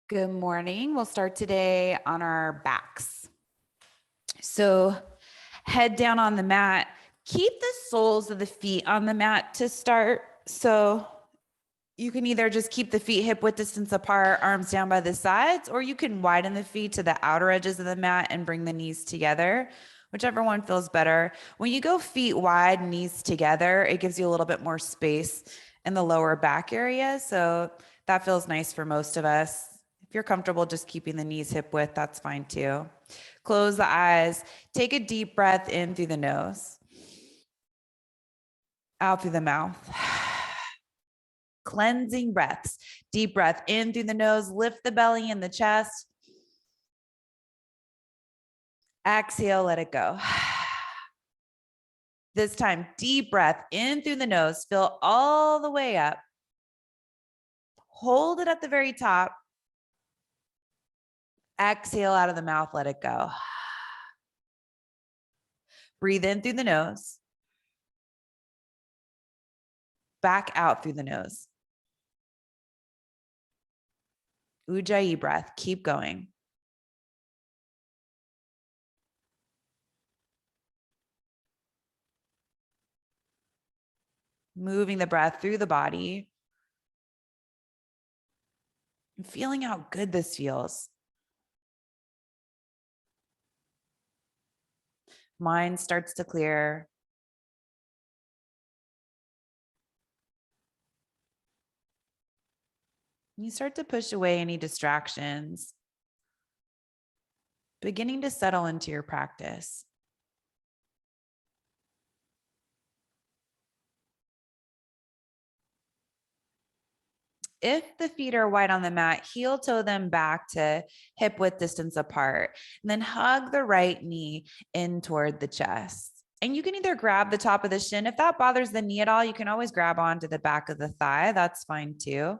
Good morning. We'll start today on our backs. So head down on the mat. Keep the soles of the feet on the mat to start. So you can either just keep the feet hip width distance apart, arms down by the sides, or you can widen the feet to the outer edges of the mat and bring the knees together, whichever one feels better. When you go feet wide, knees together, it gives you a little bit more space in the lower back area. So that feels nice for most of us. If you're comfortable just keeping the knees hip width, that's fine too. Close the eyes. Take a deep breath in through the nose, out through the mouth. Cleansing breaths. Deep breath in through the nose. Lift the belly and the chest. Exhale, let it go. This time, deep breath in through the nose. Fill all the way up. Hold it at the very top. Exhale out of the mouth, let it go. Breathe in through the nose. Back out through the nose. Ujjayi breath, keep going. Moving the breath through the body. And feeling how good this feels. Mind starts to clear. You start to push away any distractions, beginning to settle into your practice. If the feet are wide on the mat, heel toe them back to hip width distance apart, and then hug the right knee in toward the chest. And you can either grab the top of the shin. If that bothers the knee at all, you can always grab onto the back of the thigh. That's fine too.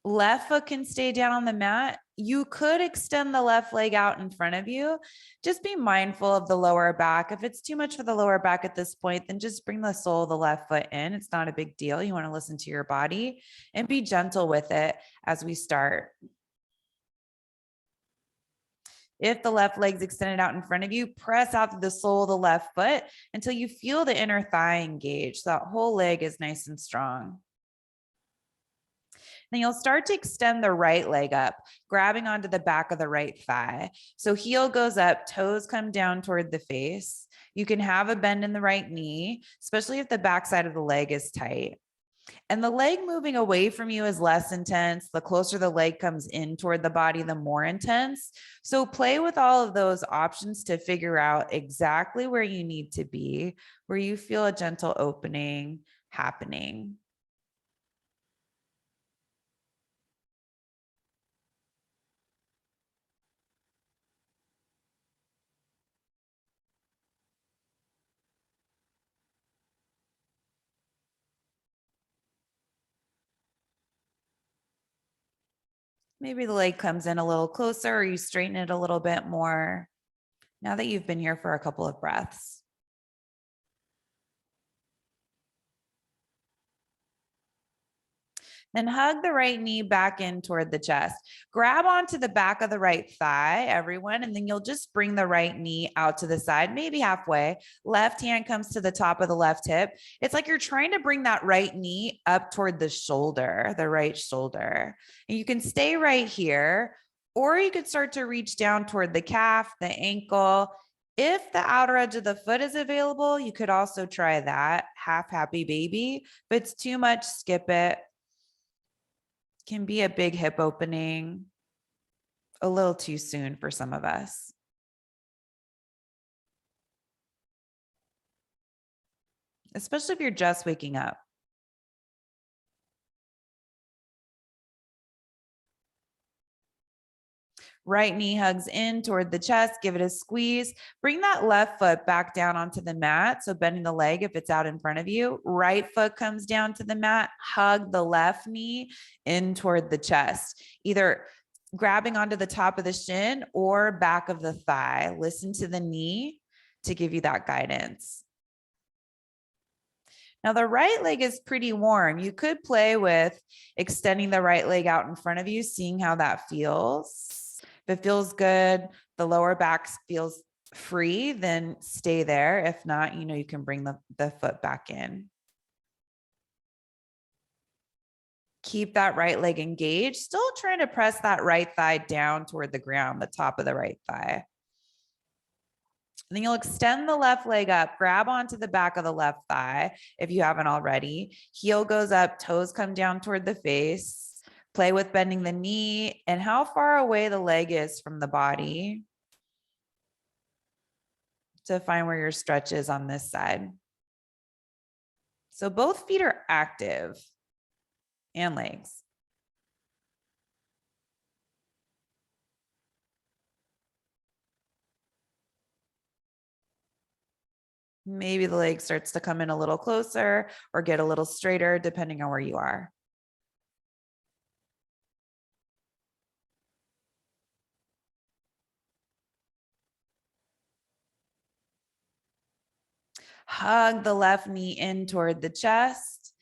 Left foot can stay down on the mat. You could extend the left leg out in front of you. Just be mindful of the lower back. If it's too much for the lower back at this point, then just bring the sole of the left foot in. It's not a big deal. You want to listen to your body and be gentle with it as we start. If the left leg's extended out in front of you, press out through the sole of the left foot until you feel the inner thigh engage. So that whole leg is nice and strong. Then you'll start to extend the right leg up, grabbing onto the back of the right thigh. So heel goes up, toes come down toward the face. You can have a bend in the right knee, especially if the back side of the leg is tight. And the leg moving away from you is less intense. The closer the leg comes in toward the body, the more intense. So play with all of those options to figure out exactly where you need to be, where you feel a gentle opening happening. Maybe the leg comes in a little closer or you straighten it a little bit more now that you've been here for a couple of breaths. Then hug the right knee back in toward the chest. Grab onto the back of the right thigh, everyone, and then you'll just bring the right knee out to the side, maybe halfway. Left hand comes to the top of the left hip. It's like you're trying to bring that right knee up toward the shoulder, the right shoulder. And you can stay right here, or you could start to reach down toward the calf, the ankle. If the outer edge of the foot is available, you could also try that, half happy baby. If it's too much, skip it. Can be a big hip opening, a little too soon for some of us. Especially if you're just waking up. Right knee hugs in toward the chest, give it a squeeze. Bring that left foot back down onto the mat. So bending the leg if it's out in front of you. Right foot comes down to the mat, hug the left knee in toward the chest. Either grabbing onto the top of the shin or back of the thigh. Listen to the knee to give you that guidance. Now the right leg is pretty warm. You could play with extending the right leg out in front of you, seeing how that feels. If it feels good, the lower back feels free, then stay there. If not, you can bring the foot back in. Keep that right leg engaged, still trying to press that right thigh down toward the ground, the top of the right thigh. And then you'll extend the left leg up, grab onto the back of the left thigh if you haven't already. Heel goes up, toes come down toward the face. Play with bending the knee and how far away the leg is from the body to find where your stretch is on this side. So both feet are active and legs. Maybe the leg starts to come in a little closer or get a little straighter, depending on where you are. Hug the left knee in toward the chest.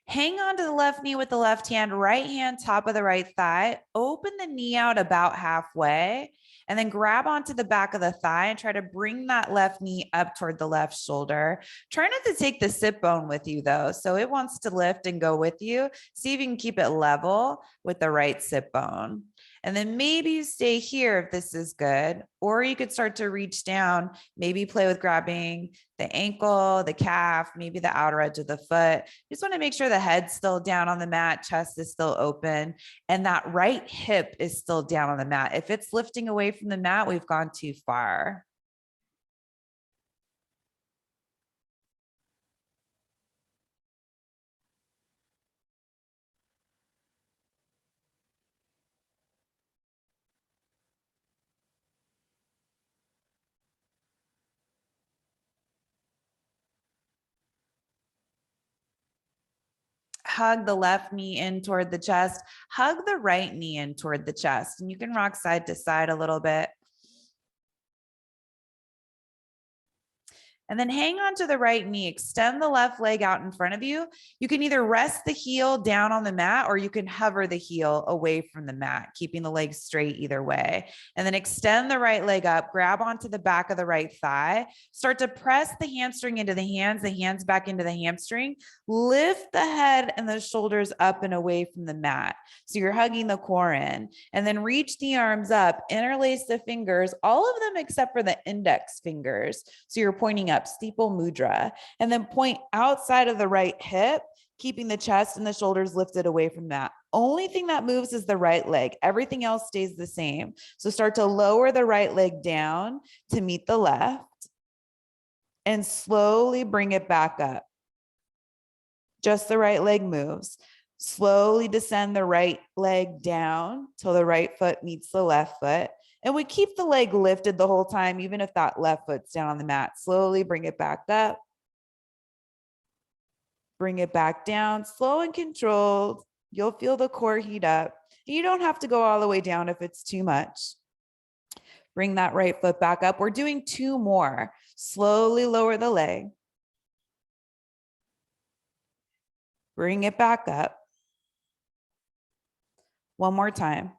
Hang on to the left knee with the left hand, right hand top of the right thigh. Open the knee out about halfway and then grab onto the back of the thigh and try to bring that left knee up toward the left shoulder. Try not to take the sit bone with you though. So it wants to lift and go with you. See if you can keep it level with the right sit bone. And then maybe you stay here if this is good, or you could start to reach down, maybe play with grabbing the ankle, the calf, maybe the outer edge of the foot. Just want to make sure the head's still down on the mat, chest is still open, and that right hip is still down on the mat. If it's lifting away from the mat, we've gone too far. Hug the left knee in toward the chest, hug the right knee in toward the chest, and you can rock side to side a little bit. And then hang on to the right knee, extend the left leg out in front of you. You can either rest the heel down on the mat or you can hover the heel away from the mat, keeping the leg straight either way. And then extend the right leg up, grab onto the back of the right thigh, start to press the hamstring into the hands back into the hamstring, lift the head and the shoulders up and away from the mat. So you're hugging the core in, and then reach the arms up, interlace the fingers, all of them except for the index fingers. So you're pointing up, steeple mudra, and then point outside of the right hip, keeping the chest and the shoulders lifted away from that. Only thing that moves is the right leg. Everything else stays the same. So start to lower the right leg down to meet the left and slowly bring it back up. Just the right leg moves. Slowly descend the right leg down till the right foot meets the left foot. And we keep the leg lifted the whole time, even if that left foot's down on the mat. Slowly bring it back up. Bring it back down, slow and controlled. You'll feel the core heat up. You don't have to go all the way down if it's too much. Bring that right foot back up. We're doing 2 more. Slowly lower the leg. Bring it back up. One more time.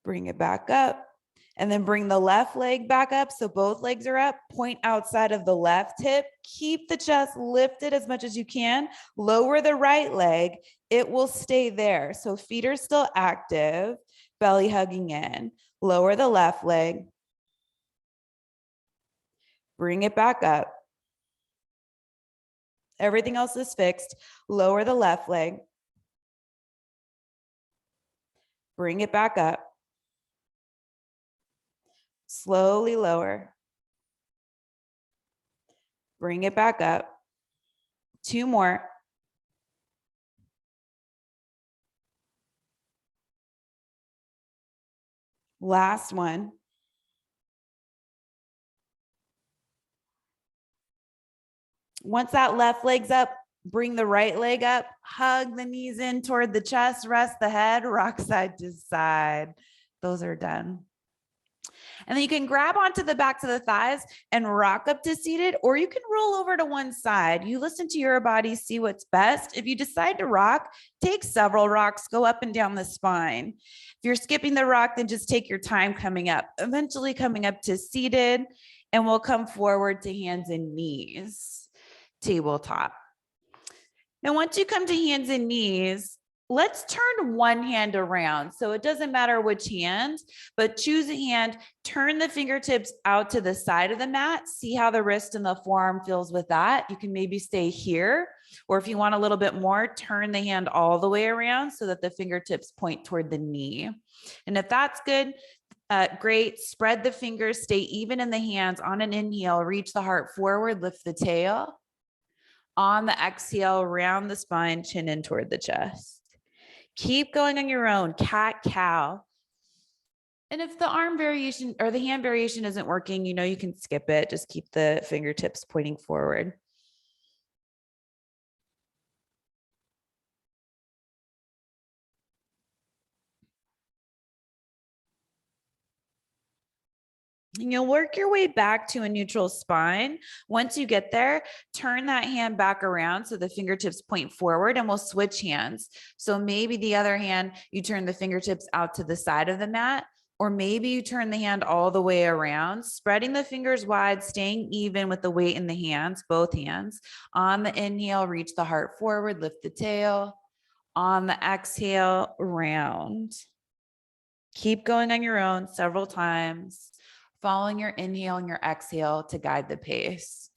Bring it back up. And then bring the left leg back up so both legs are up. Point outside of the left hip. Keep the chest lifted as much as you can. Lower the right leg. It will stay there. So feet are still active. Belly hugging in. Lower the left leg. Bring it back up. Everything else is fixed. Lower the left leg. Bring it back up. Slowly lower. Bring it back up. 2 more. Last one. Once that left leg's up, bring the right leg up, hug the knees in toward the chest, rest the head, rock side to side. Those are done. And then you can grab onto the backs of the thighs and rock up to seated, or you can roll over to one side. You listen to your body, see what's best. If you decide to rock, take several rocks, go up and down the spine. If you're skipping the rock, then just take your time coming up, eventually coming up to seated, and we'll come forward to hands and knees, tabletop. Now, once you come to hands and knees, let's turn one hand around. So it doesn't matter which hand, but choose a hand, turn the fingertips out to the side of the mat. See how the wrist and the forearm feels with that. You can maybe stay here, or if you want a little bit more, turn the hand all the way around so that the fingertips point toward the knee. And if that's good, great. Spread the fingers, stay even in the hands. On an inhale, reach the heart forward, lift the tail. On the exhale, round the spine, chin in toward the chest. Keep going on your own, cat, cow. And if the arm variation or the hand variation isn't working, you know, you can skip it. Just keep the fingertips pointing forward. And you'll work your way back to a neutral spine. Once you get there, turn that hand back around so the fingertips point forward, and we'll switch hands. So maybe the other hand, you turn the fingertips out to the side of the mat, or maybe you turn the hand all the way around, spreading the fingers wide, staying even with the weight in the hands, both hands. On the inhale, reach the heart forward, lift the tail. On the exhale, round. Keep going on your own several times, following your inhale and your exhale to guide the pace.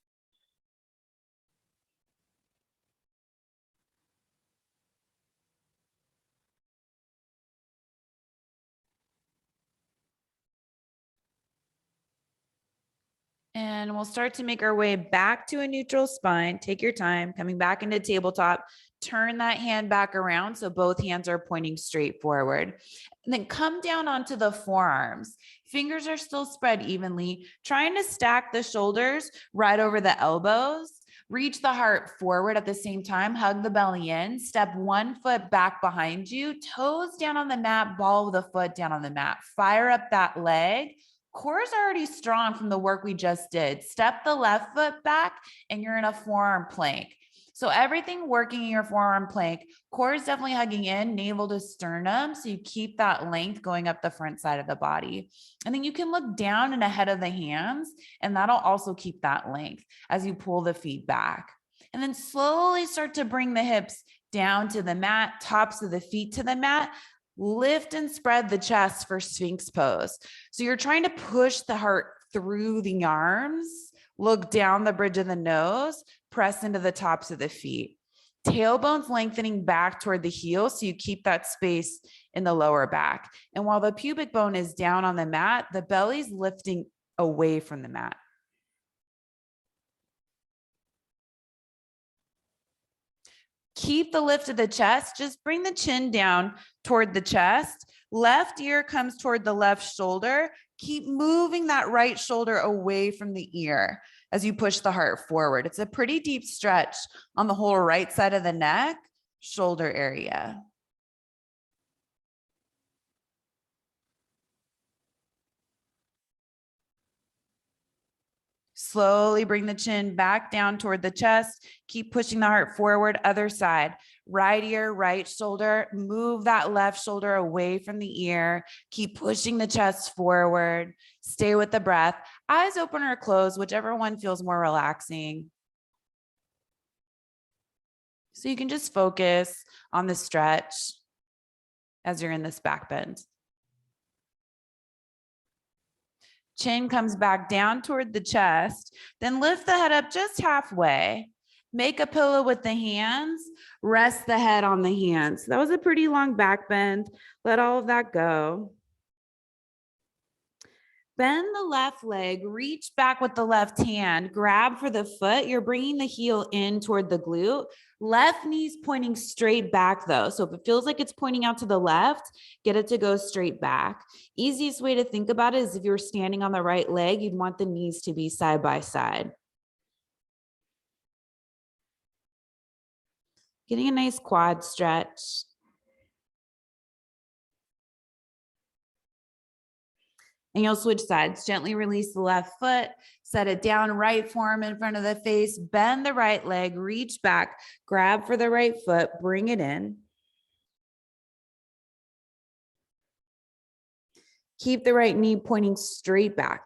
And we'll start to make our way back to a neutral spine. Take your time, coming back into tabletop. Turn that hand back around so both hands are pointing straight forward. And then come down onto the forearms. Fingers are still spread evenly, trying to stack the shoulders right over the elbows. Reach the heart forward at the same time. Hug the belly in. Step one foot back behind you. Toes down on the mat. Ball of the foot down on the mat. Fire up that leg. Core is already strong from the work we just did. Step the left foot back and you're in a forearm plank. So everything working in your forearm plank, core is definitely hugging in, navel to sternum. So you keep that length going up the front side of the body. And then you can look down and ahead of the hands, and that'll also keep that length as you pull the feet back. And then slowly start to bring the hips down to the mat, tops of the feet to the mat. Lift and spread the chest for Sphinx Pose. So you're trying to push the heart through the arms, look down the bridge of the nose, press into the tops of the feet. Tailbone's lengthening back toward the heel, so you keep that space in the lower back. And while the pubic bone is down on the mat, the belly's lifting away from the mat. Keep the lift of the chest. Just bring the chin down toward the chest. Left ear comes toward the left shoulder. Keep moving that right shoulder away from the ear as you push the heart forward. It's a pretty deep stretch on the whole right side of the neck, shoulder area. Slowly bring the chin back down toward the chest. Keep pushing the heart forward. Other side. Right ear, right shoulder. Move that left shoulder away from the ear. Keep pushing the chest forward. Stay with the breath. Eyes open or closed, whichever one feels more relaxing. So you can just focus on the stretch as you're in this back bend. Chin comes back down toward the chest, then lift the head up just halfway. Make a pillow with the hands, rest the head on the hands. That was a pretty long back bend. Let all of that go. Bend the left leg, reach back with the left hand, grab for the foot. You're bringing the heel in toward the glute. Left knee's pointing straight back though. So if it feels like it's pointing out to the left, get it to go straight back. Easiest way to think about it is if you were standing on the right leg, you'd want the knees to be side by side. Getting a nice quad stretch. And you'll switch sides. Gently release the left foot, set it down, right forearm in front of the face, bend the right leg, reach back, grab for the right foot, bring it in. Keep the right knee pointing straight back.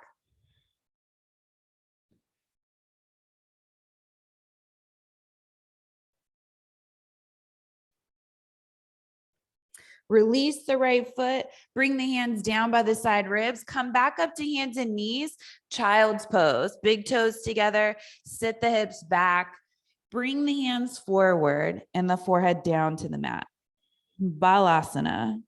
Release the right foot, bring the hands down by the side ribs, come back up to hands and knees, child's pose, big toes together, sit the hips back, bring the hands forward and the forehead down to the mat. Balasana.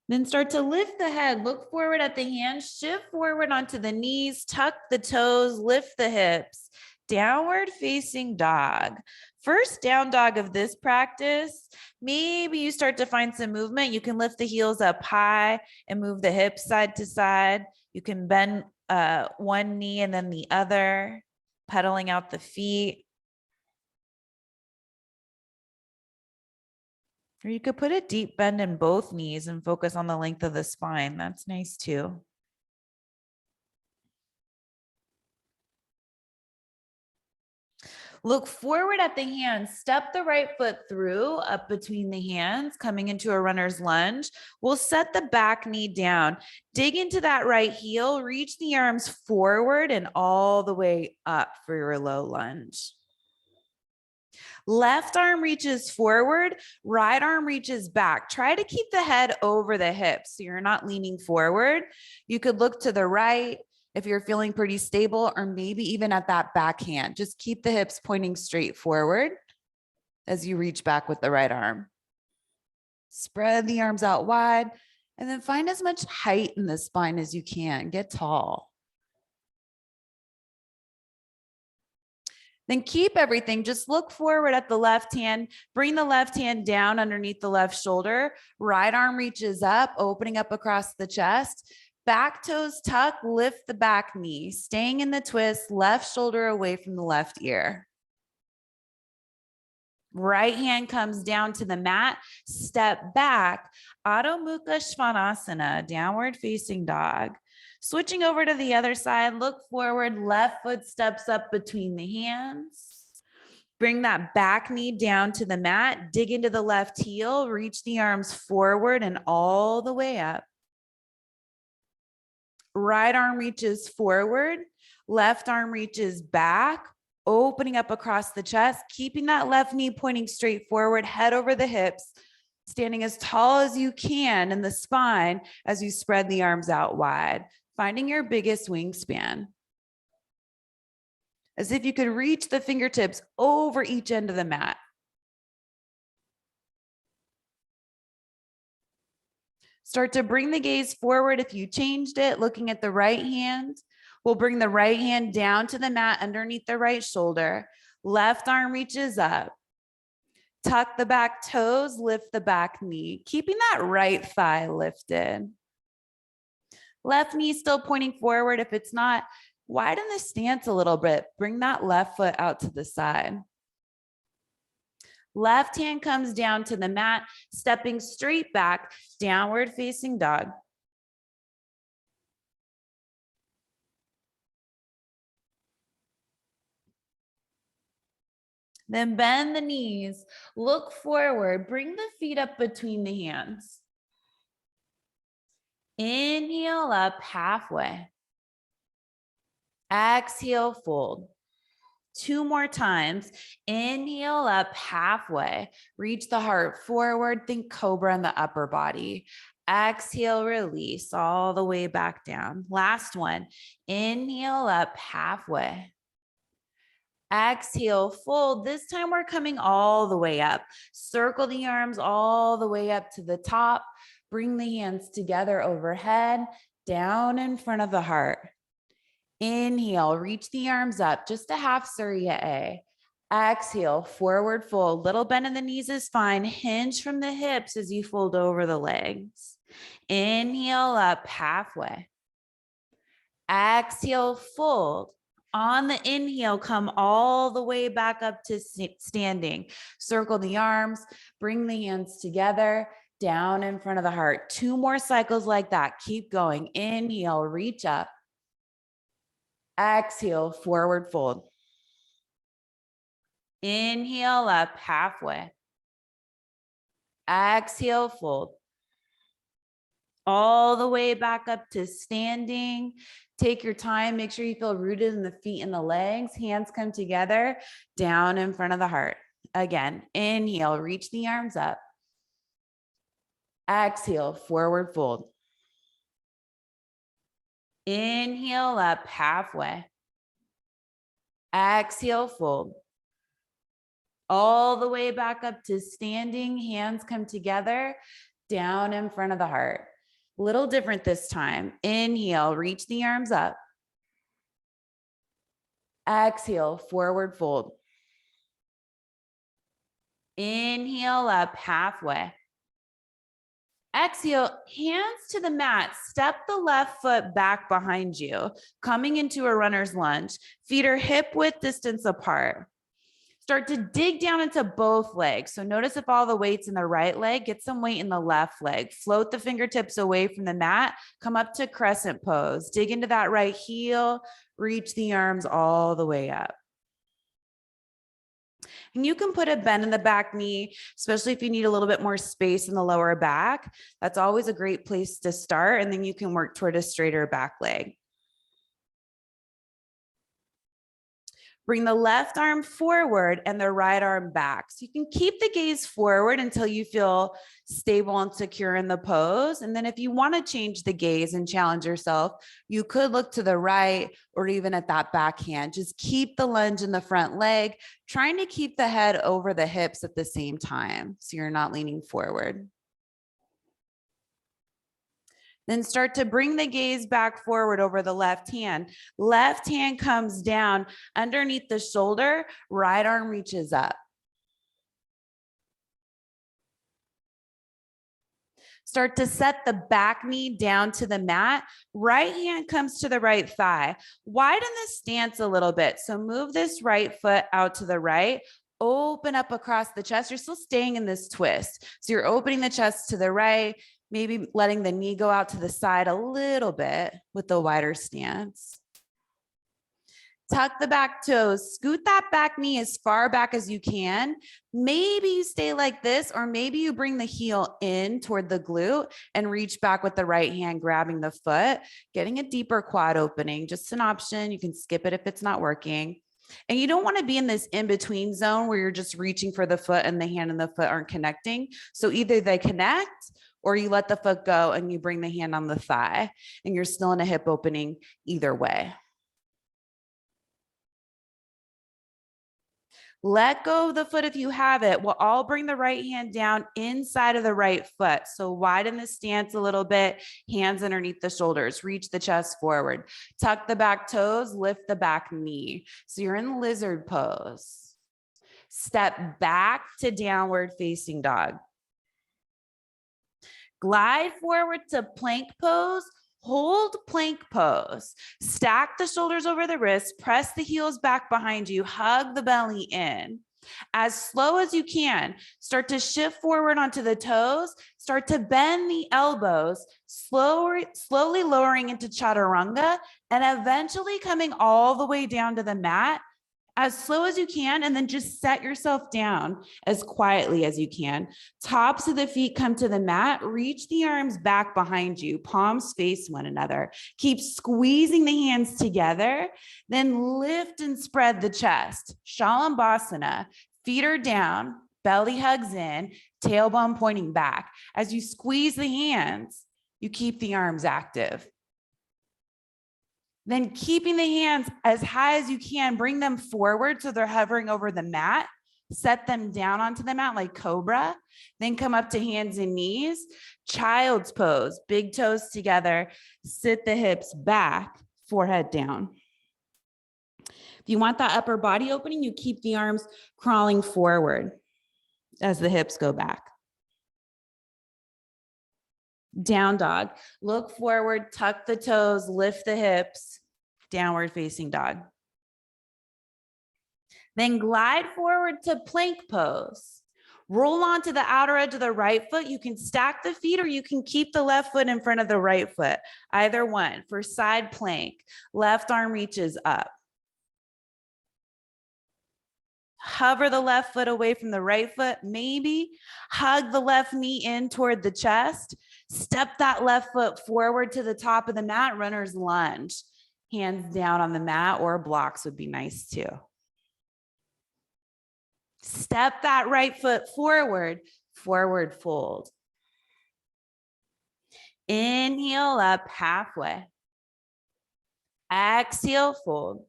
Then start to lift the head, look forward at the hands, shift forward onto the knees, tuck the toes, lift the hips, downward facing dog. First down dog of this practice, maybe you start to find some movement. You can lift the heels up high and move the hips side to side. You can bend one knee and then the other, pedaling out the feet. Or you could put a deep bend in both knees and focus on the length of the spine. That's nice too. Look forward at the hands. Step the right foot through, up between the hands, coming into a runner's lunge. We'll set the back knee down. Dig into that right heel, reach the arms forward and all the way up for your low lunge. Left arm reaches forward, right arm reaches back. Try to keep the head over the hips so you're not leaning forward. You could look to the right if you're feeling pretty stable, or maybe even at that back hand. Just keep the hips pointing straight forward as you reach back with the right arm. Spread the arms out wide and then find as much height in the spine as you can. Get tall. Then keep everything. Just look forward at the left hand. Bring the left hand down underneath the left shoulder. Right arm reaches up, opening up across the chest. Back toes tuck, lift the back knee. Staying in the twist, left shoulder away from the left ear. Right hand comes down to the mat. Step back. Adho Mukha Svanasana, downward facing dog. Switching over to the other side, look forward, left foot steps up between the hands. Bring that back knee down to the mat, dig into the left heel, reach the arms forward and all the way up. Right arm reaches forward, left arm reaches back, opening up across the chest, keeping that left knee pointing straight forward, head over the hips, standing as tall as you can in the spine as you spread the arms out wide. Finding your biggest wingspan. As if you could reach the fingertips over each end of the mat. Start to bring the gaze forward if you changed it, looking at the right hand. We'll bring the right hand down to the mat underneath the right shoulder. Left arm reaches up. Tuck the back toes, lift the back knee, keeping that right thigh lifted. Left knee still pointing forward. If it's not, widen the stance a little bit. Bring that left foot out to the side. Left hand comes down to the mat, stepping straight back, downward facing dog. Then bend the knees, look forward, bring the feet up between the hands. Inhale up halfway. Exhale, fold. 2 more times. Inhale up halfway. Reach the heart forward. Think cobra in the upper body. Exhale, release all the way back down. Last one. Inhale up halfway. Exhale, fold. This time we're coming all the way up. Circle the arms all the way up to the top. Bring the hands together overhead, down in front of the heart. Inhale, reach the arms up, just a half Surya A. Exhale, forward fold. Little bend in the knees is fine. Hinge from the hips as you fold over the legs. Inhale up halfway. Exhale, fold. On the inhale, come all the way back up to standing. Circle the arms, bring the hands together, down in front of the heart. 2 more cycles like that. Keep going. Inhale, reach up. Exhale, forward fold. Inhale up halfway. Exhale, fold. All the way back up to standing. Take your time. Make sure you feel rooted in the feet and the legs. Hands come together, down in front of the heart. Again, inhale, reach the arms up. Exhale, forward fold. Inhale up halfway. Exhale, fold. All the way back up to standing. Hands come together, down in front of the heart. Little different this time. Inhale, reach the arms up. Exhale, forward fold. Inhale up halfway. Exhale, hands to the mat. Step the left foot back behind you, coming into a runner's lunge. Feet are hip width distance apart. Start to dig down into both legs. So notice if all the weight's in the right leg, get some weight in the left leg. Float the fingertips away from the mat. Come up to Crescent Pose. Dig into that right heel. Reach the arms all the way up. And you can put a bend in the back knee, especially if you need a little bit more space in the lower back. That's always a great place to start. And then you can work toward a straighter back leg. Bring the left arm forward and the right arm back. So you can keep the gaze forward until you feel stable and secure in the pose. And then if you want to change the gaze and challenge yourself, you could look to the right or even at that back hand. Just keep the lunge in the front leg, trying to keep the head over the hips at the same time so you're not leaning forward. Then start to bring the gaze back forward over the left hand. Left hand comes down underneath the shoulder, right arm reaches up. Start to set the back knee down to the mat. Right hand comes to the right thigh. Widen the stance a little bit. So move this right foot out to the right. Open up across the chest. You're still staying in this twist. So you're opening the chest to the right, maybe letting the knee go out to the side a little bit with the wider stance. Tuck the back toes, scoot that back knee as far back as you can. Maybe you stay like this, or maybe you bring the heel in toward the glute and reach back with the right hand, grabbing the foot, getting a deeper quad opening. Just an option. You can skip it if it's not working. And you don't want to be in this in-between zone where you're just reaching for the foot and the hand and the foot aren't connecting. So either they connect or you let the foot go and you bring the hand on the thigh and you're still in a hip opening either way. Let go of the foot if you have it. We'll all bring the right hand down inside of the right foot. So widen the stance a little bit, hands underneath the shoulders, reach the chest forward. Tuck the back toes, lift the back knee. So you're in lizard pose. Step back to downward facing dog. Glide forward to plank pose. Hold plank pose. Stack the shoulders over the wrists, press the heels back behind you, hug the belly in. As slow as you can, start to shift forward onto the toes, start to bend the elbows, slowly lowering into chaturanga, and eventually coming all the way down to the mat as slow as you can, and then just set yourself down as quietly as you can. Tops of the feet come to the mat, reach the arms back behind you, palms face one another. Keep squeezing the hands together, then lift and spread the chest. Shalambhasana, feet are down, belly hugs in, tailbone pointing back. As you squeeze the hands, you keep the arms active. Then keeping the hands as high as you can, bring them forward so they're hovering over the mat. Set them down onto the mat like cobra. Then come up to hands and knees. Child's pose, big toes together. Sit the hips back, forehead down. If you want that upper body opening, you keep the arms crawling forward as the hips go back. Down dog. Look forward, tuck the toes, lift the hips, downward facing dog. Then glide forward to plank pose. Roll onto the outer edge of the right foot. You can stack the feet or you can keep the left foot in front of the right foot. Either one. For side plank, left arm reaches up. Hover the left foot away from the right foot. Maybe hug the left knee in toward the chest. Step that left foot forward to the top of the mat, runner's lunge. Hands down on the mat, or blocks would be nice too. Step that right foot forward, forward fold. Inhale up halfway. Exhale, fold.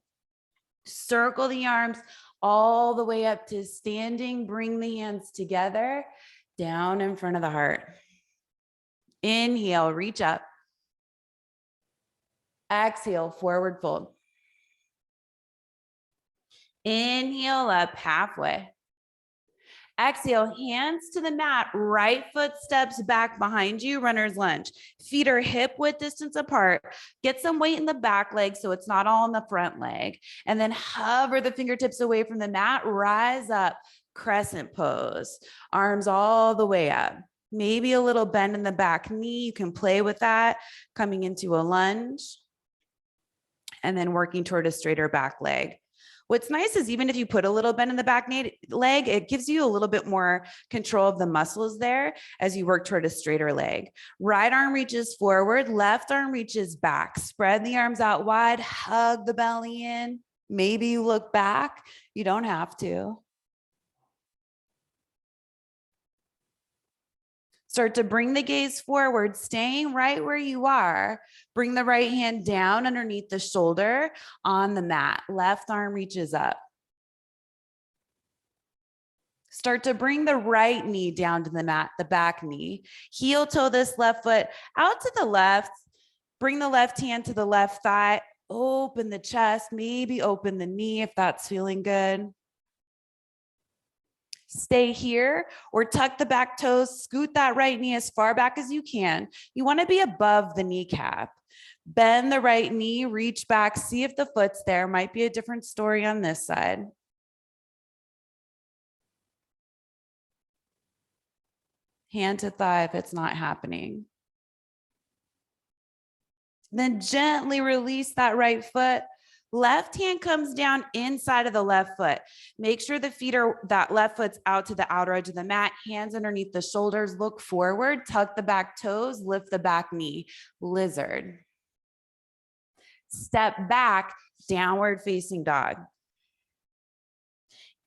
Circle the arms all the way up to standing. Bring the hands together, down in front of the heart. Inhale, reach up. Exhale, forward fold. Inhale up halfway. Exhale, hands to the mat, right foot steps back behind you, runner's lunge. Feet are hip width distance apart. Get some weight in the back leg so it's not all in the front leg. And then hover the fingertips away from the mat, rise up, crescent pose. Arms all the way up. Maybe a little bend in the back knee. You can play with that, coming into a lunge. And then working toward a straighter back leg. What's nice is even if you put a little bend in the back leg, it gives you a little bit more control of the muscles there as you work toward a straighter leg. Right arm reaches forward, left arm reaches back. Spread the arms out wide, hug the belly in. Maybe you look back, you don't have to. Start to bring the gaze forward, staying right where you are. Bring the right hand down underneath the shoulder on the mat. Left arm reaches up. Start to bring the right knee down to the mat, the back knee. Heel toe this left foot out to the left. Bring the left hand to the left thigh. Open the chest, maybe open the knee if that's feeling good. Stay here or tuck the back toes, scoot that right knee as far back as you can. You want to be above the kneecap. Bend the right knee, reach back, see if the foot's there. Might be a different story on this side. Hand to thigh if it's not happening. Then gently release that right foot. Left hand comes down inside of the left foot. Make sure the feet are, that left foot's out to the outer edge of the mat, hands underneath the shoulders, look forward, tuck the back toes, lift the back knee, lizard. Step back, downward facing dog.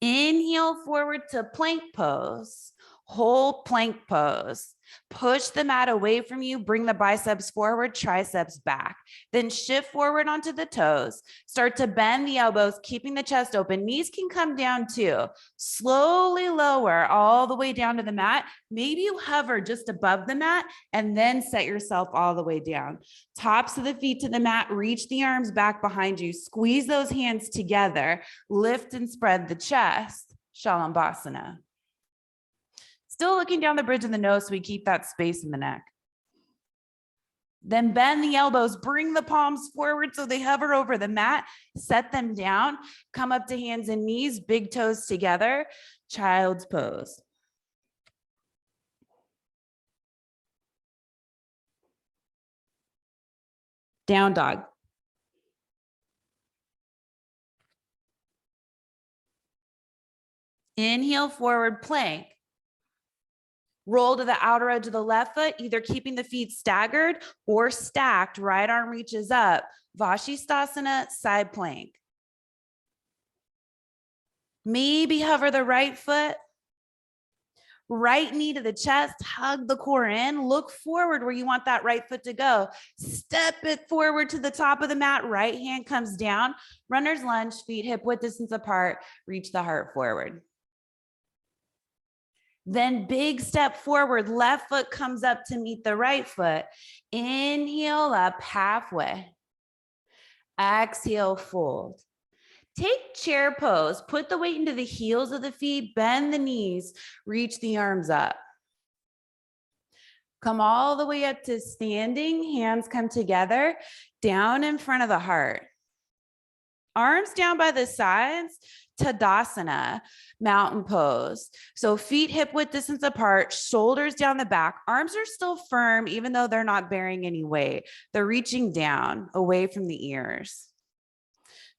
Inhale forward to plank pose. Whole plank pose. Push the mat away from you, bring the biceps forward, triceps back. Then shift forward onto the toes. Start to bend the elbows, keeping the chest open. Knees can come down too. Slowly lower all the way down to the mat. Maybe you hover just above the mat and then set yourself all the way down. Tops of the feet to the mat, reach the arms back behind you. Squeeze those hands together. Lift and spread the chest. Shalambhasana. Still looking down the bridge of the nose so we keep that space in the neck. Then bend the elbows, bring the palms forward so they hover over the mat, set them down, come up to hands and knees, big toes together, child's pose. Down dog. Inhale, forward plank. Roll to the outer edge of the left foot, either keeping the feet staggered or stacked. Right arm reaches up. Vashisthasana, side plank. Maybe hover the right foot. Right knee to the chest, hug the core in. Look forward where you want that right foot to go. Step it forward to the top of the mat. Right hand comes down. Runner's lunge, feet hip width distance apart. Reach the heart forward. Then big step forward, left foot comes up to meet the right foot. Inhale up halfway. Exhale, fold. Take chair pose, put the weight into the heels of the feet, bend the knees, reach the arms up. Come all the way up to standing, hands come together, down in front of the heart. Arms down by the sides, Tadasana, mountain pose. So feet hip width distance apart, shoulders down the back. Arms are still firm, even though they're not bearing any weight. They're reaching down away from the ears.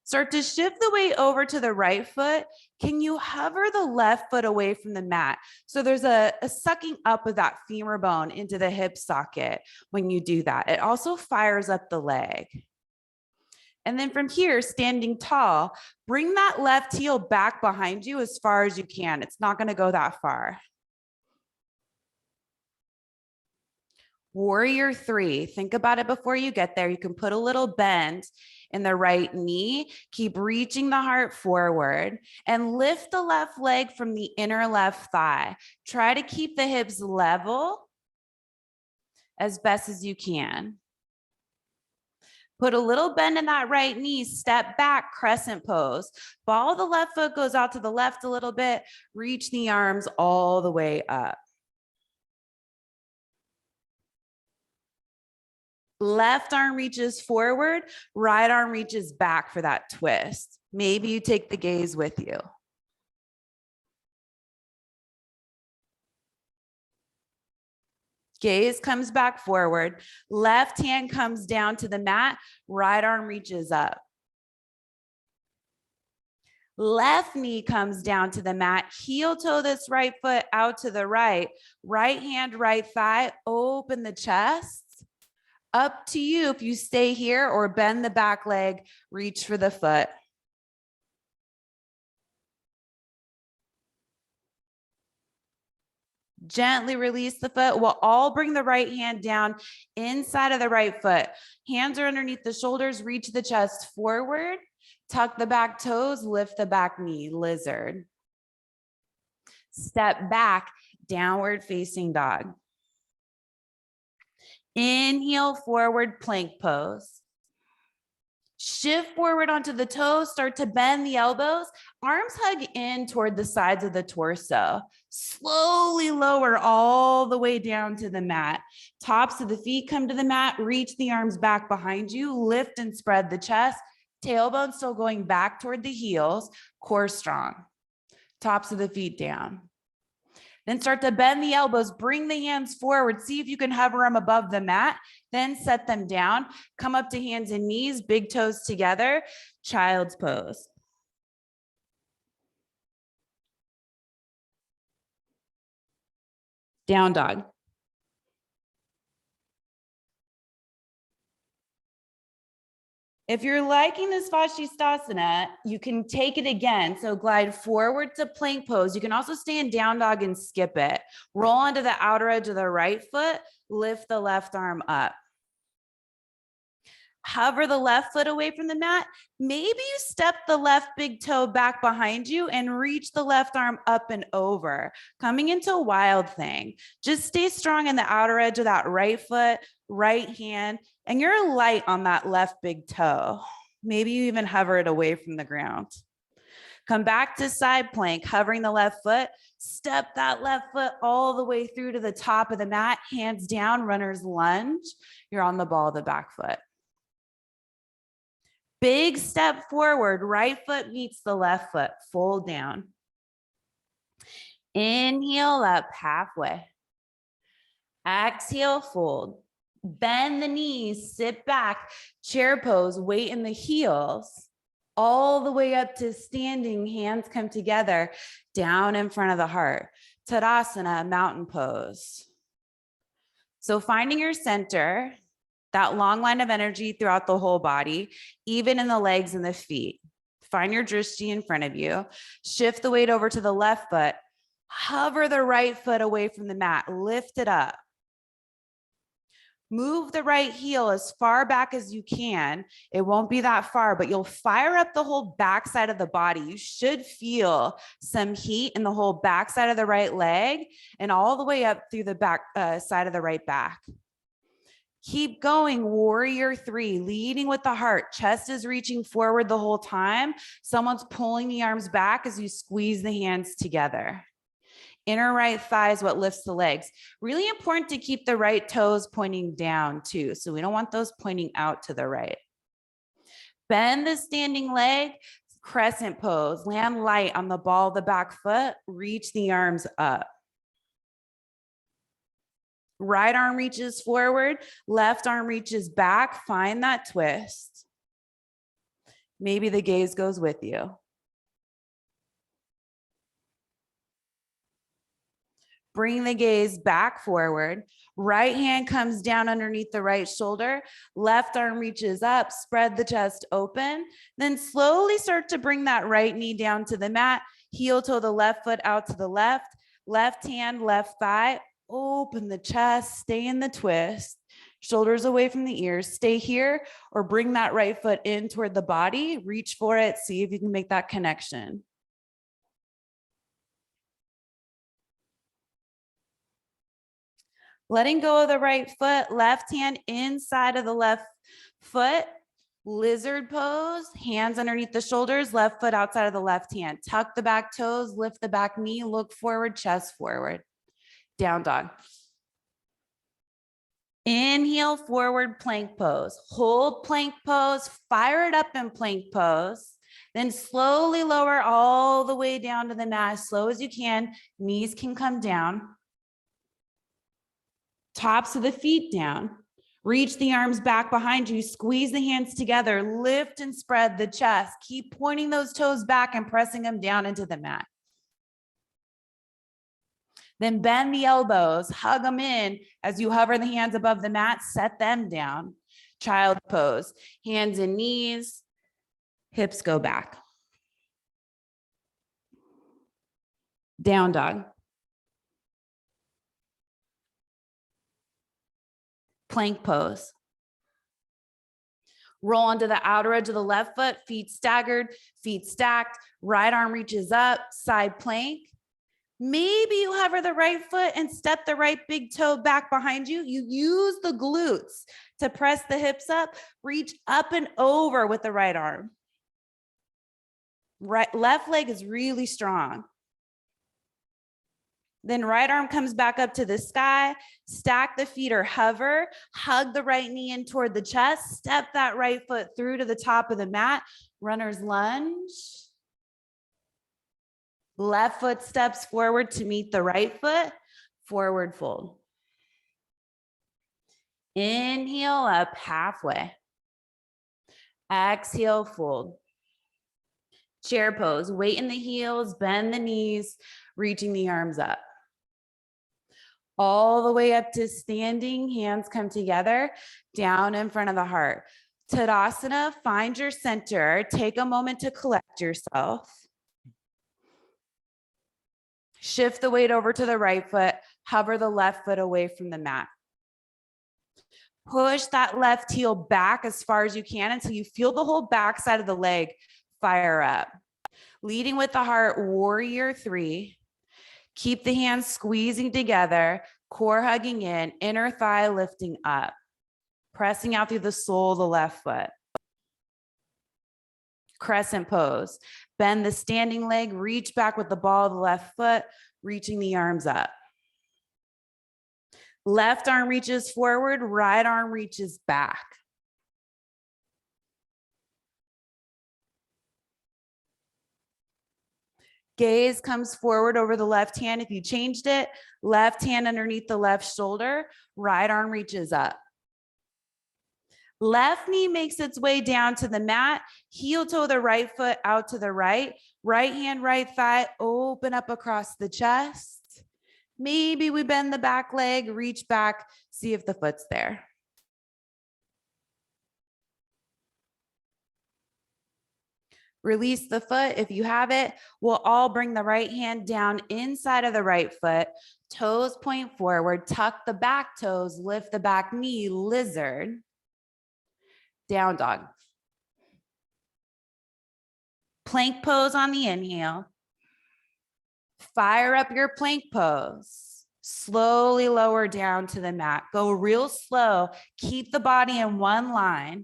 Start to shift the weight over to the right foot. Can you hover the left foot away from the mat? So there's a sucking up of that femur bone into the hip socket when you do that. It also fires up the leg. And then from here, standing tall, bring that left heel back behind you as far as you can. It's not going to go that far. Warrior 3. Think about it before you get there. You can put a little bend in the right knee. Keep reaching the heart forward and lift the left leg from the inner left thigh. Try to keep the hips level as best as you can. Put a little bend in that right knee, step back, crescent pose. Ball of the left foot goes out to the left a little bit, reach the arms all the way up. Left arm reaches forward, right arm reaches back for that twist. Maybe you take the gaze with you. Gaze comes back forward. Left hand comes down to the mat. Right arm reaches up. Left knee comes down to the mat. Heel toe this right foot out to the right. Right hand, right thigh. Open the chest. Up to you if you stay here or bend the back leg. Reach for the foot. Gently release the foot. We'll all bring the right hand down inside of the right foot. Hands are underneath the shoulders. Reach the chest forward. Tuck the back toes. Lift the back knee. Lizard. Step back. Downward facing dog. Inhale, forward plank pose. Shift forward onto the toes, start to bend the elbows, arms hug in toward the sides of the torso. Slowly lower all the way down to the mat. Tops of the feet come to the mat, reach the arms back behind you, lift and spread the chest, tailbone still going back toward the heels, core strong. Tops of the feet down. Then start to bend the elbows, bring the hands forward, see if you can hover them above the mat, then set them down, come up to hands and knees, big toes together, child's pose. Down dog. If you're liking this Pashimotanasana, you can take it again. So glide forward to plank pose. You can also stay in down dog and skip it. Roll onto the outer edge of the right foot, lift the left arm up. Hover the left foot away from the mat. Maybe you step the left big toe back behind you and reach the left arm up and over, coming into a wild thing. Just stay strong in the outer edge of that right foot, right hand, and you're light on that left big toe. Maybe you even hover it away from the ground. Come back to side plank, hovering the left foot. Step that left foot all the way through to the top of the mat, hands down, runner's lunge. You're on the ball of the back foot. Big step forward, right foot meets the left foot, fold down. Inhale up halfway. Exhale, fold. Bend the knees, sit back, chair pose, weight in the heels, all the way up to standing, hands come together, down in front of the heart. Tadasana, mountain pose. So finding your center, that long line of energy throughout the whole body, even in the legs and the feet. Find your drishti in front of you. Shift the weight over to the left foot. Hover the right foot away from the mat. Lift it up. Move the right heel as far back as you can. It won't be that far, but you'll fire up the whole back side of the body. You should feel some heat in the whole back side of the right leg and all the way up through the back side of the right back. Keep going, warrior 3, leading with the heart. Chest is reaching forward the whole time. Someone's pulling the arms back as you squeeze the hands together. Inner right thigh is what lifts the legs. Really important to keep the right toes pointing down too. So we don't want those pointing out to the right. Bend the standing leg, crescent pose. Land light on the ball of the back foot. Reach the arms up. Right arm reaches forward, left arm reaches back. Find that twist. Maybe the gaze goes with you. Bring the gaze back forward. Right hand comes down underneath the right shoulder. Left arm reaches up, spread the chest open. Then slowly start to bring that right knee down to the mat. Heel toe the left foot out to the left. Left hand, left thigh. Open the chest, stay in the twist. Shoulders away from the ears. Stay here or bring that right foot in toward the body. Reach for it. See if you can make that connection. Letting go of the right foot, left hand inside of the left foot. Lizard pose, hands underneath the shoulders, left foot outside of the left hand. Tuck the back toes, lift the back knee, look forward, chest forward. Down dog. Inhale, forward plank pose. Hold plank pose, fire it up in plank pose. Then slowly lower all the way down to the mat as slow as you can. Knees can come down. Tops of the feet down. Reach the arms back behind you. Squeeze the hands together. Lift and spread the chest. Keep pointing those toes back and pressing them down into the mat. Then bend the elbows. Hug them in. As you hover the hands above the mat, set them down. Child pose. Hands and knees. Hips go back. Down dog. Plank pose. Roll onto the outer edge of the left foot, feet staggered, feet stacked, right arm reaches up, side plank. Maybe you hover the right foot and step the right big toe back behind you. You use the glutes to press the hips up, reach up and over with the right arm. Left leg is really strong. Then right arm comes back up to the sky, stack the feet or hover, hug the right knee in toward the chest, step that right foot through to the top of the mat, runner's lunge. Left foot steps forward to meet the right foot, forward fold. Inhale up halfway. Exhale, fold. Chair pose, weight in the heels, bend the knees, reaching the arms up. All the way up to standing, hands come together, down in front of the heart. Tadasana, find your center. Take a moment to collect yourself. Shift the weight over to the right foot, hover the left foot away from the mat. Push that left heel back as far as you can until you feel the whole back side of the leg fire up. Leading with the heart, warrior 3. Keep the hands squeezing together, core hugging in, inner thigh lifting up, pressing out through the sole of the left foot. Crescent pose. Bend the standing leg, reach back with the ball of the left foot, reaching the arms up. Left arm reaches forward, right arm reaches back. Gaze comes forward over the left hand. If you changed it, left hand underneath the left shoulder, right arm reaches up. Left knee makes its way down to the mat, heel toe the right foot out to the right, right hand, right thigh, open up across the chest. Maybe we bend the back leg, reach back, see if the foot's there. Release the foot if you have it. We'll all bring the right hand down inside of the right foot. Toes point forward. Tuck the back toes. Lift the back knee. Lizard. Down dog. Plank pose on the inhale. Fire up your plank pose. Slowly lower down to the mat. Go real slow. Keep the body in one line.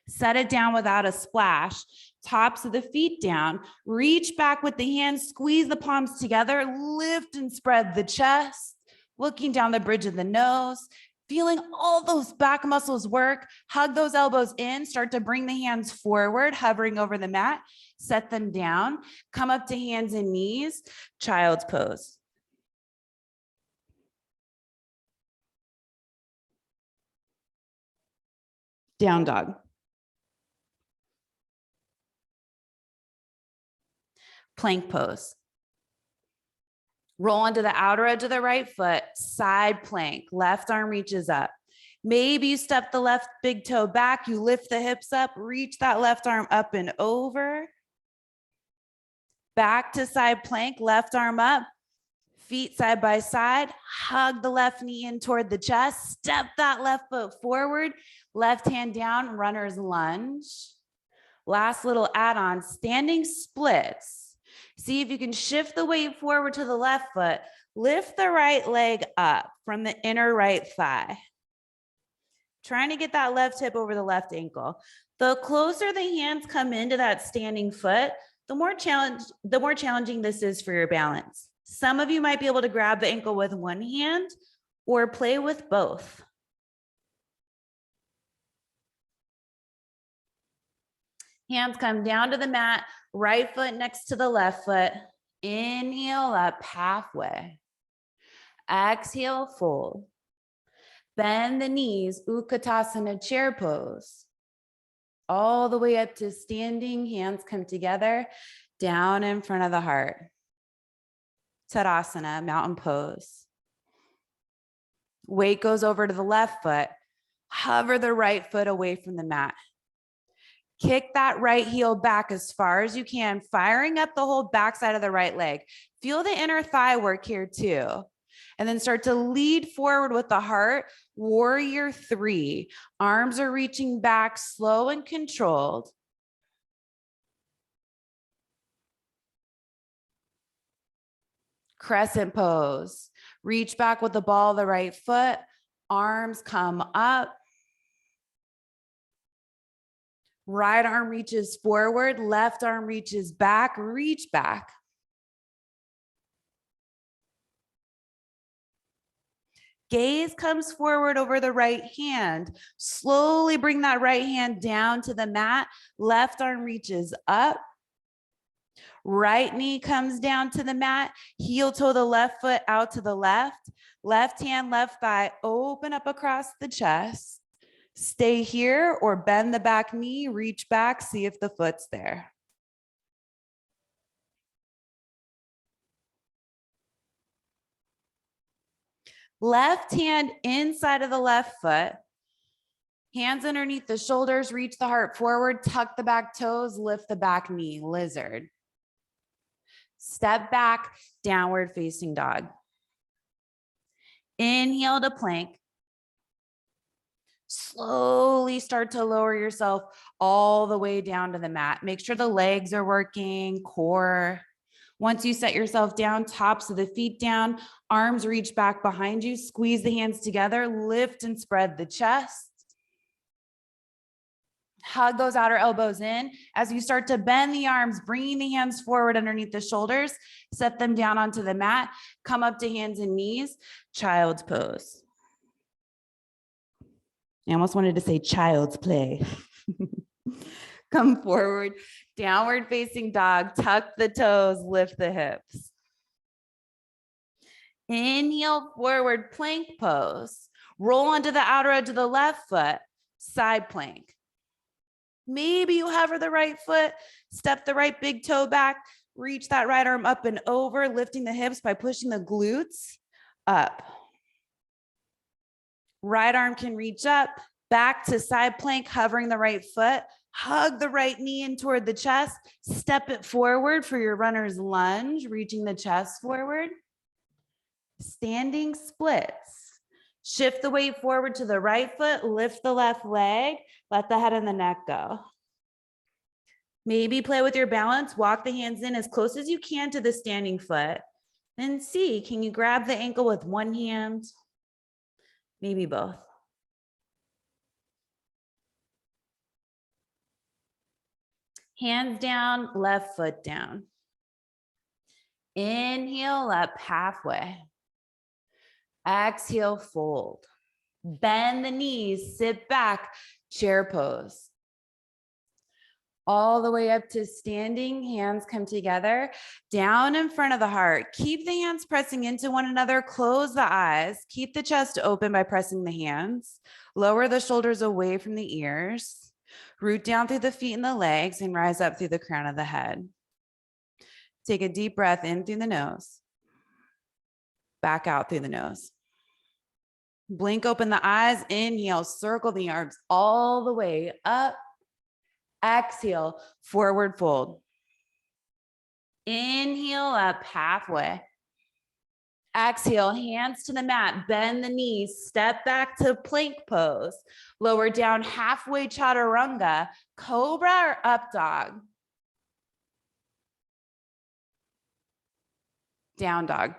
Set it down without a splash. Tops of the feet down. Reach back with the hands. Squeeze the palms together. Lift and spread the chest. Looking down the bridge of the nose. Feeling all those back muscles work, hug those elbows in, start to bring the hands forward, hovering over the mat, set them down, come up to hands and knees, child's pose. Down dog. Plank pose. Roll onto the outer edge of the right foot, side plank, left arm reaches up. Maybe you step the left big toe back, you lift the hips up, reach that left arm up and over. Back to side plank, left arm up, feet side by side, hug the left knee in toward the chest, step that left foot forward, left hand down, runner's lunge. Last little add-on, standing splits. See if you can shift the weight forward to the left foot, lift the right leg up from the inner right thigh. Trying to get that left hip over the left ankle. The closer the hands come into that standing foot, the more challenging this is for your balance. Some of you might be able to grab the ankle with one hand or play with both. Hands come down to the mat, right foot next to the left foot. Inhale up halfway. Exhale, fold. Bend the knees, Utkatasana chair pose. All the way up to standing, hands come together, down in front of the heart. Tadasana, mountain pose. Weight goes over to the left foot. Hover the right foot away from the mat. Kick that right heel back as far as you can, firing up the whole backside of the right leg. Feel the inner thigh work here too. And then start to lead forward with the heart. Warrior 3. Arms are reaching back, slow and controlled. Crescent pose. Reach back with the ball of the right foot. Arms come up. Right arm reaches forward, left arm reaches back, reach back. Gaze comes forward over the right hand. Slowly bring that right hand down to the mat. Left arm reaches up. Right knee comes down to the mat. Heel toe the left foot out to the left. Left hand, left thigh, open up across the chest. Stay here or bend the back knee, reach back, see if the foot's there. Left hand inside of the left foot. Hands underneath the shoulders, reach the heart forward, tuck the back toes, lift the back knee, lizard. Step back, downward facing dog. Inhale to plank. Slowly start to lower yourself all the way down to the mat. Make sure the legs are working, core. Once you set yourself down, tops of the feet down, arms reach back behind you, squeeze the hands together, lift and spread the chest. Hug those outer elbows in. As you start to bend the arms, bringing the hands forward underneath the shoulders, set them down onto the mat, come up to hands and knees, child's pose. I almost wanted to say child's play. Come forward, downward facing dog, tuck the toes, lift the hips. Inhale, forward plank pose. Roll onto the outer edge of the left foot, side plank. Maybe you hover the right foot, step the right big toe back, reach that right arm up and over, lifting the hips by pushing the glutes up. Right arm can reach up, back to side plank, hovering the right foot. Hug the right knee in toward the chest. Step it forward for your runner's lunge, reaching the chest forward. Standing splits. Shift the weight forward to the right foot, lift the left leg, let the head and the neck go. Maybe play with your balance, walk the hands in as close as you can to the standing foot. Then see, can you grab the ankle with one hand? Maybe both. Hands down, left foot down. Inhale up halfway. Exhale, fold. Bend the knees, sit back, chair pose. All the way up to standing, hands come together, down in front of the heart. Keep the hands pressing into one another, close the eyes, keep the chest open by pressing the hands, lower the shoulders away from the ears, root down through the feet and the legs, and rise up through the crown of the head. Take a deep breath in through the nose, back out through the nose. Blink open the eyes, inhale, circle the arms all the way up. Exhale, forward fold. Inhale up halfway. Exhale, hands to the mat, bend the knees, step back to plank pose. Lower down halfway, chaturanga, cobra or up dog. Down dog.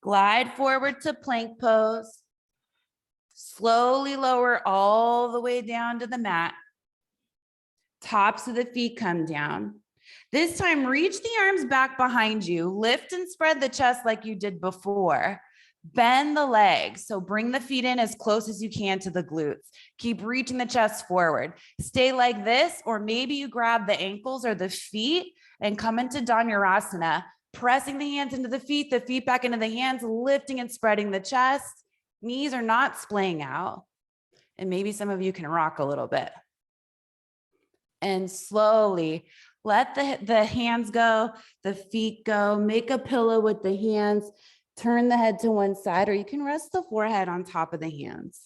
Glide forward to plank pose. Slowly lower all the way down to the mat. Tops of the feet come down. This time, reach the arms back behind you. Lift and spread the chest like you did before. Bend the legs. So bring the feet in as close as you can to the glutes. Keep reaching the chest forward. Stay like this, or maybe you grab the ankles or the feet and come into Dhanurasana. Pressing the hands into the feet back into the hands, lifting and spreading the chest. Knees are not splaying out. And maybe some of you can rock a little bit. And slowly let the hands go, the feet go, make a pillow with the hands, turn the head to one side, or you can rest the forehead on top of the hands.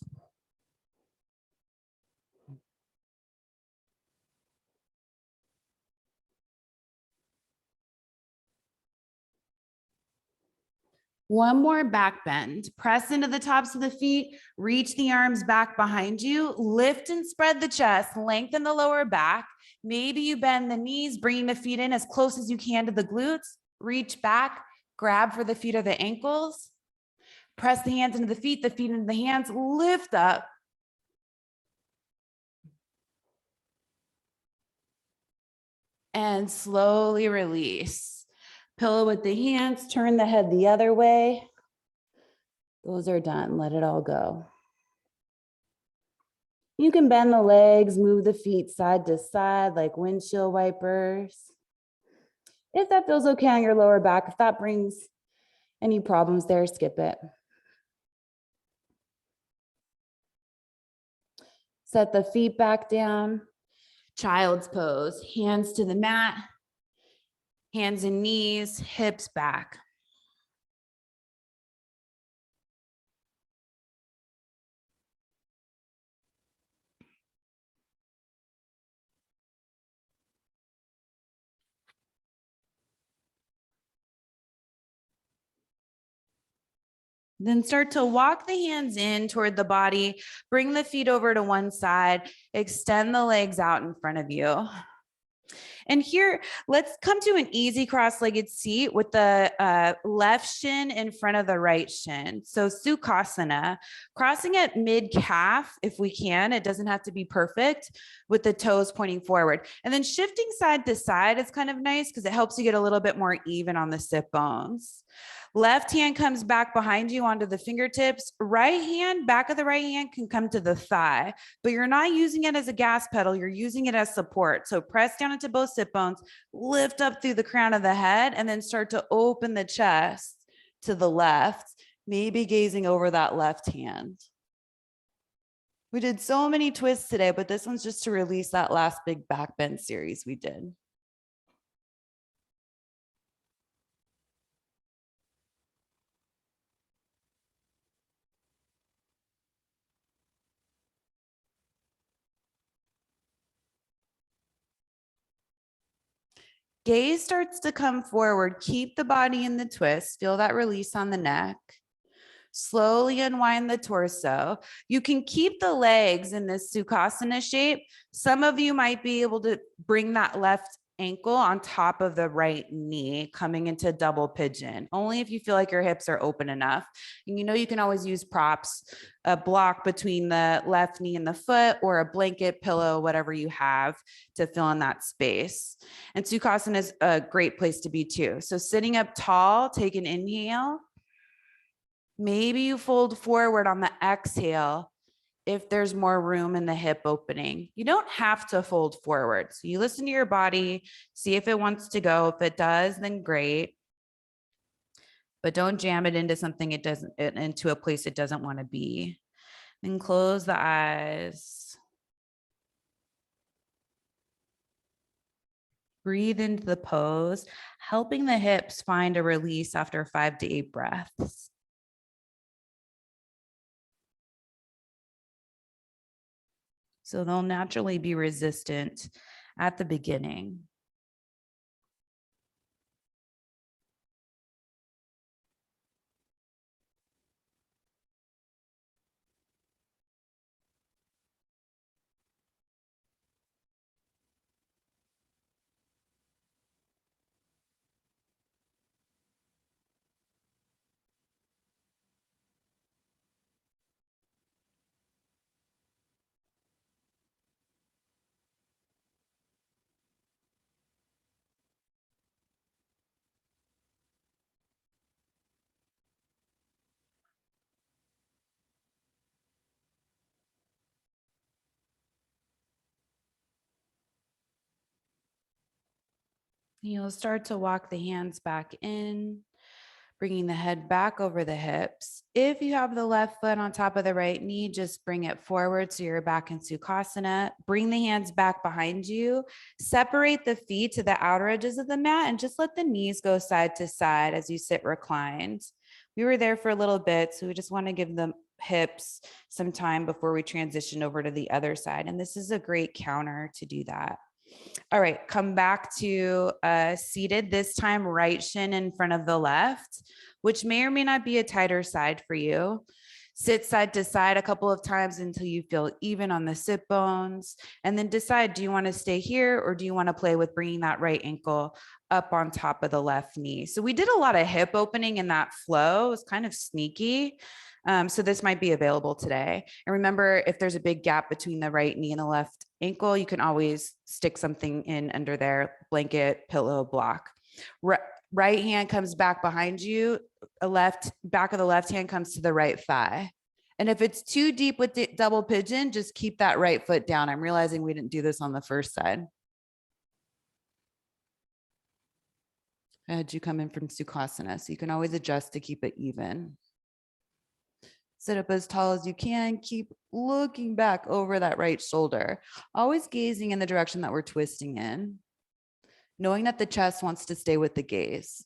One more back bend. Press into the tops of the feet, reach the arms back behind you, lift and spread the chest, lengthen the lower back. Maybe you bend the knees, bringing the feet in as close as you can to the glutes, reach back, grab for the feet or the ankles, press the hands into the feet into the hands, lift up. And slowly release. Pillow with the hands, turn the head the other way. Those are done, let it all go. You can bend the legs, move the feet side to side like windshield wipers. If that feels okay on your lower back, if that brings any problems there, skip it. Set the feet back down. Child's pose, hands to the mat, hands and knees, hips back. Then start to walk the hands in toward the body, bring the feet over to one side, extend the legs out in front of you. And here, let's come to an easy cross-legged seat with the left shin in front of the right shin. So Sukhasana, crossing at mid-calf if we can. It doesn't have to be perfect with the toes pointing forward. And then shifting side to side is kind of nice because it helps you get a little bit more even on the sit bones. Left hand comes back behind you onto the fingertips. Right hand, back of the right hand can come to the thigh, but you're not using it as a gas pedal. You're using it as support. So press down into both sit bones, lift up through the crown of the head, and then start to open the chest to the left, maybe gazing over that left hand. We did so many twists today, but this one's just to release that last big back bend series we did. Gaze starts to come forward. Keep the body in the twist. Feel that release on the neck. Slowly unwind the torso. You can keep the legs in this Sukhasana shape. Some of you might be able to bring that left ankle on top of the right knee, coming into double pigeon, only if you feel like your hips are open enough. And you can always use props, a block between the left knee and the foot, or a blanket, pillow, whatever you have to fill in that space. And Sukhasana is a great place to be too. So sitting up tall, take an inhale. Maybe you fold forward on the exhale if there's more room in the hip opening. You don't have to fold forward. So you listen to your body, see if it wants to go. If it does, then great. But don't jam it into something into a place it doesn't want to be. And close the eyes. Breathe into the pose, helping the hips find a release after 5 to 8 breaths. So they'll naturally be resistant at the beginning. You'll start to walk the hands back in, bringing the head back over the hips. If you have the left foot on top of the right knee, just bring it forward so you're back in Sukhasana. Bring the hands back behind you. Separate the feet to the outer edges of the mat and just let the knees go side to side as you sit reclined. We were there for a little bit, so we just want to give the hips some time before we transition over to the other side. And this is a great counter to do that. All right, come back to seated, this time right shin in front of the left, which may or may not be a tighter side for you. Sit side to side a couple of times until you feel even on the sit bones, and then decide, do you want to stay here or do you want to play with bringing that right ankle up on top of the left knee? So we did a lot of hip opening in that flow. It was kind of sneaky. So this might be available today. And remember, if there's a big gap between the right knee and the left ankle, you can always stick something in under there, blanket, pillow, block. Right hand comes back behind you, back of the left hand comes to the right thigh. And if it's too deep with the double pigeon, just keep that right foot down. I'm realizing we didn't do this on the first side. I had you come in from Sukhasana, so you can always adjust to keep it even. Sit up as tall as you can. Keep looking back over that right shoulder, always gazing in the direction that we're twisting in, knowing that the chest wants to stay with the gaze.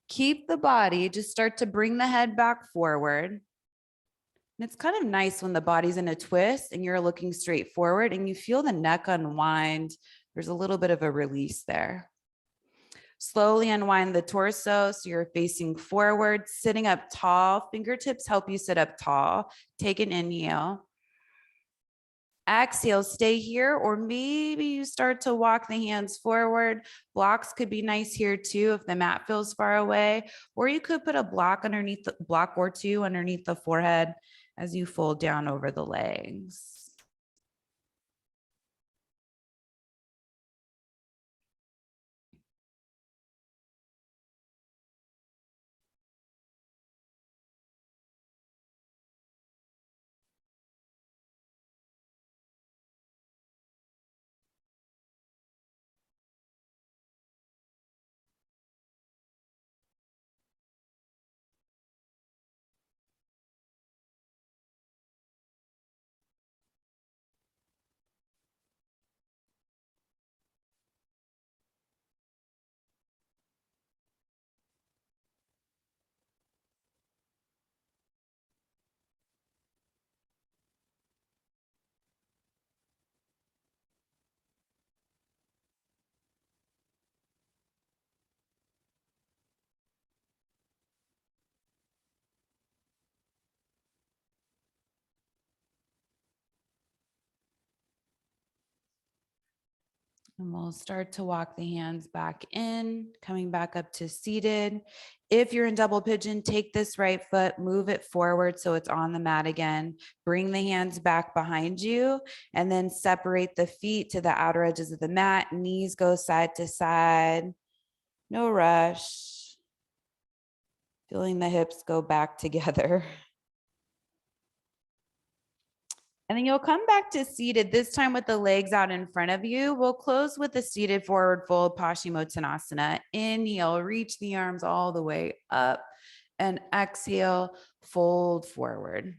Keep the body, just start to bring the head back forward. And it's kind of nice when the body's in a twist and you're looking straight forward and you feel the neck unwind. There's a little bit of a release there. Slowly unwind the torso so you're facing forward, sitting up tall. Fingertips help you sit up tall. Take an inhale. Exhale, stay here, or maybe you start to walk the hands forward. Blocks could be nice here too if the mat feels far away, or you could put a block or two underneath the forehead as you fold down over the legs. And we'll start to walk the hands back in, coming back up to seated. If you're in double pigeon, take this right foot, move it forward so it's on the mat again. Bring the hands back behind you and then separate the feet to the outer edges of the mat. Knees go side to side. No rush. Feeling the hips go back together. And then you'll come back to seated, this time with the legs out in front of you. We'll close with the seated forward fold, Pashimotanasana. Inhale, reach the arms all the way up, and exhale, fold forward.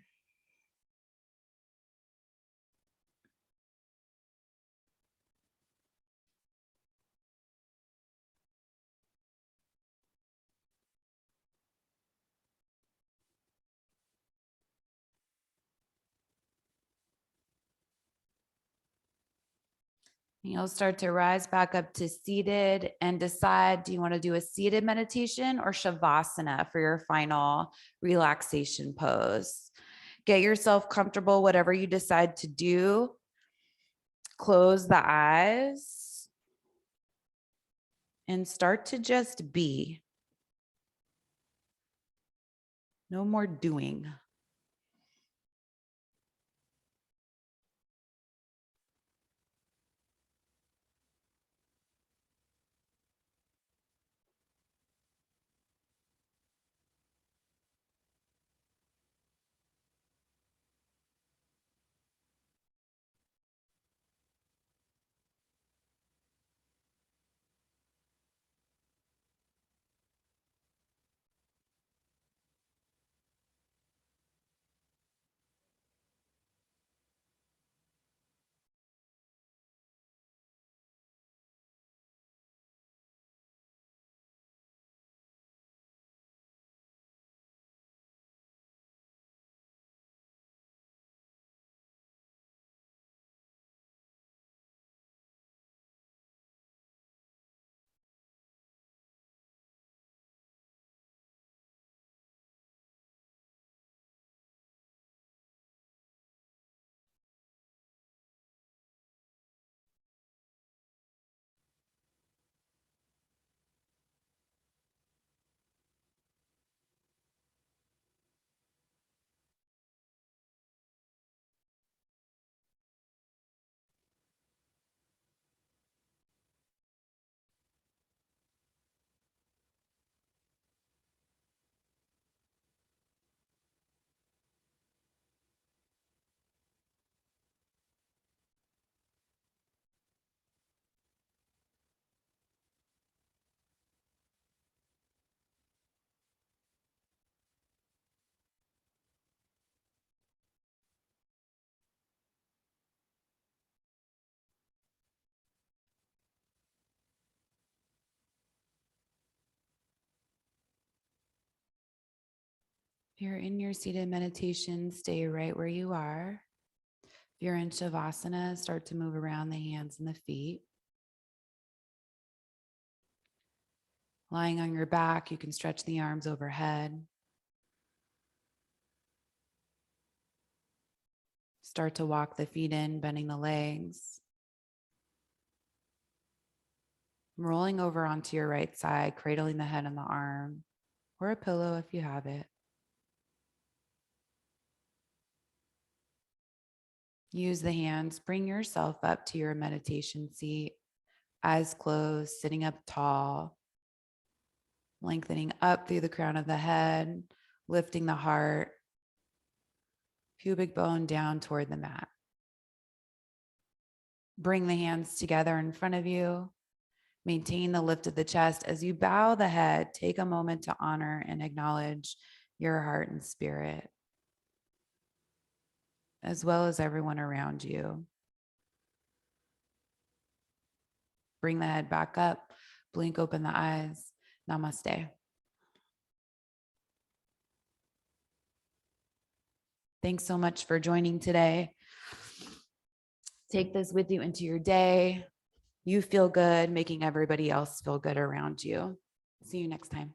You'll start to rise back up to seated and decide, do you want to do a seated meditation or Shavasana for your final relaxation pose? Get yourself comfortable, whatever you decide to do. Close the eyes and start to just be. No more doing. If you're in your seated meditation, stay right where you are. If you're in Shavasana, start to move around the hands and the feet. Lying on your back, you can stretch the arms overhead. Start to walk the feet in, bending the legs. Rolling over onto your right side, cradling the head on the arm, or a pillow if you have it. Use the hands, bring yourself up to your meditation seat, eyes closed, sitting up tall, lengthening up through the crown of the head, lifting the heart, pubic bone down toward the mat. Bring the hands together in front of you. Maintain the lift of the chest. As you bow the head, take a moment to honor and acknowledge your heart and spirit, as well as everyone around you. Bring the head back up, blink open the eyes. Namaste. Thanks so much for joining today. Take this with you into your day. You feel good, making everybody else feel good around you. See you next time.